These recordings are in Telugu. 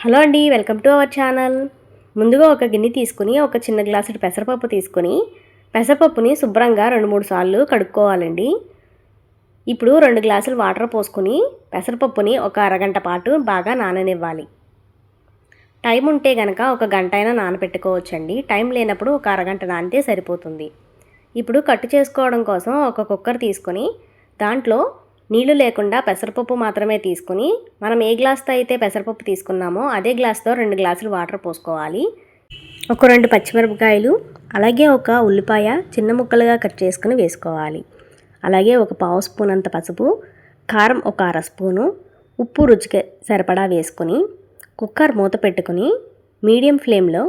హలో అండి, వెల్కమ్ టు అవర్ ఛానల్. ముందుగా ఒక గిన్నె తీసుకుని ఒక చిన్న గ్లాసుడు పెసరపప్పు తీసుకుని పెసరపప్పుని శుభ్రంగా 2-3 సార్లు కడుక్కోవాలండి. ఇప్పుడు 2 గ్లాసులు వాటర్ పోసుకొని పెసరపప్పుని ఒక అరగంట పాటు బాగా నాననివ్వాలి. టైం ఉంటే గనక ఒక గంట అయినా నానబెట్టుకోవచ్చండి. టైం లేనప్పుడు ఒక అరగంట నానితే సరిపోతుంది. ఇప్పుడు కట్టు చేసుకోవడం కోసం ఒక కుక్కర్ తీసుకొని దాంట్లో నీళ్లు లేకుండా పెసరపప్పు మాత్రమే తీసుకుని మనం ఏ గ్లాస్తో అయితే పెసరపప్పు తీసుకున్నామో అదే గ్లాస్తో 2 గ్లాసులు వాటర్ పోసుకోవాలి. ఒక 2 పచ్చిమిరపకాయలు, అలాగే ఒక ఉల్లిపాయ చిన్న ముక్కలుగా కట్ చేసుకుని వేసుకోవాలి. అలాగే ఒక పావు స్పూన్ అంత పసుపు, కారం ఒక అర స్పూను, ఉప్పు రుచికి సరిపడా వేసుకొని కుక్కర్ మూత పెట్టుకుని మీడియం ఫ్లేమ్లో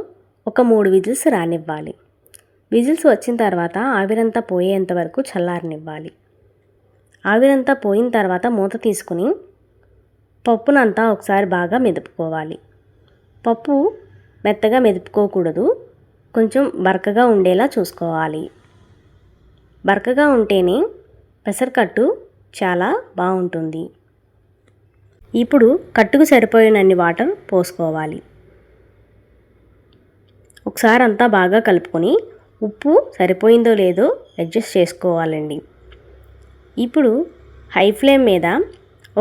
ఒక 3 విజిల్స్ రానివ్వాలి. విజిల్స్ వచ్చిన తర్వాత ఆవిరంతా పోయేంత వరకు చల్లారనివ్వాలి. ఆవిరంతా పోయిన తర్వాత మూత తీసుకుని పప్పునంతా ఒకసారి బాగా మెదుపుకోవాలి. పప్పు మెత్తగా మెదుపుకోకూడదు, కొంచెం బరకగా ఉండేలా చూసుకోవాలి. బరకగా ఉంటేనే పెసరకట్టు చాలా బాగుంటుంది. ఇప్పుడు కట్టుకు సరిపోయినన్ని వాటర్ పోసుకోవాలి. ఒకసారి అంతా బాగా కలుపుకొని ఉప్పు సరిపోయిందో లేదో అడ్జస్ట్ చేసుకోవాలండి. ఇప్పుడు హై ఫ్లేమ్ మీద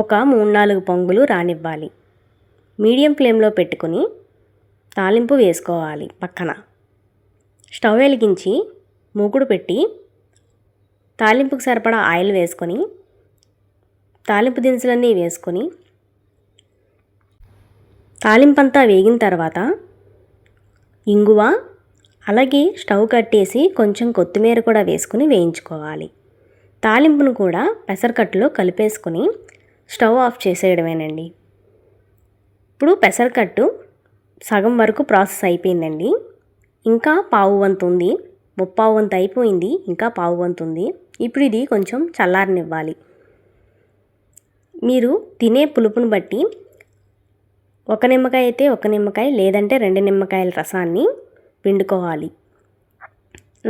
ఒక 3-4 పొంగులు రానివ్వాలి. మీడియం ఫ్లేమ్లో పెట్టుకుని తాలింపు వేసుకోవాలి. పక్కన స్టవ్ వెలిగించి మూకుడు పెట్టి తాలింపుకు సరిపడా ఆయిల్ వేసుకొని తాలింపు దినుసులన్నీ వేసుకొని తాలింపంతా వేగిన తర్వాత ఇంగువ, అలాగే స్టవ్ కట్టేసి కొంచెం కొత్తిమీర కూడా వేసుకుని వేయించుకోవాలి. తాలింపును కూడా పెసరకట్టులో కలిపేసుకుని స్టవ్ ఆఫ్ చేసేయడమేనండి. ఇప్పుడు పెసరకట్టు సగం వరకు ప్రాసెస్ అయిపోయిందండి. ఇంకా పావు వంతు ఉంది, ముప్పావు వంతు అయిపోయింది, ఇంకా పావు వంతు ఉంది. ఇప్పుడు ఇది కొంచెం చల్లారనివ్వాలి. మీరు తినే పులుపుని బట్టి ఒక నిమ్మకాయ అయితే ఒక నిమ్మకాయ, లేదంటే 2 నిమ్మకాయల రసాన్ని పిండుకోవాలి.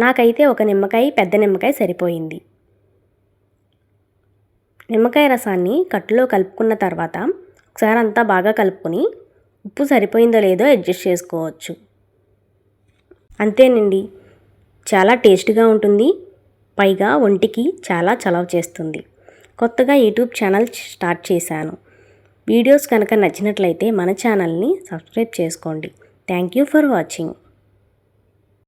నాకైతే ఒక నిమ్మకాయ, పెద్ద నిమ్మకాయ సరిపోయింది. నిమ్మకాయ రసాన్ని కట్టులో కలుపుకున్న తర్వాత ఒకసారి అంతా బాగా కలుపుకొని ఉప్పు సరిపోయిందో లేదో అడ్జస్ట్ చేసుకోవచ్చు. అంతేనండి, చాలా టేస్ట్గా ఉంటుంది, పైగా ఒంటికి చాలా చలవ చేస్తుంది. కొత్తగా యూట్యూబ్ ఛానల్ స్టార్ట్ చేశాను. వీడియోస్ కనుక నచ్చినట్లయితే మన ఛానల్ని సబ్స్క్రైబ్ చేసుకోండి. Thank you for watching.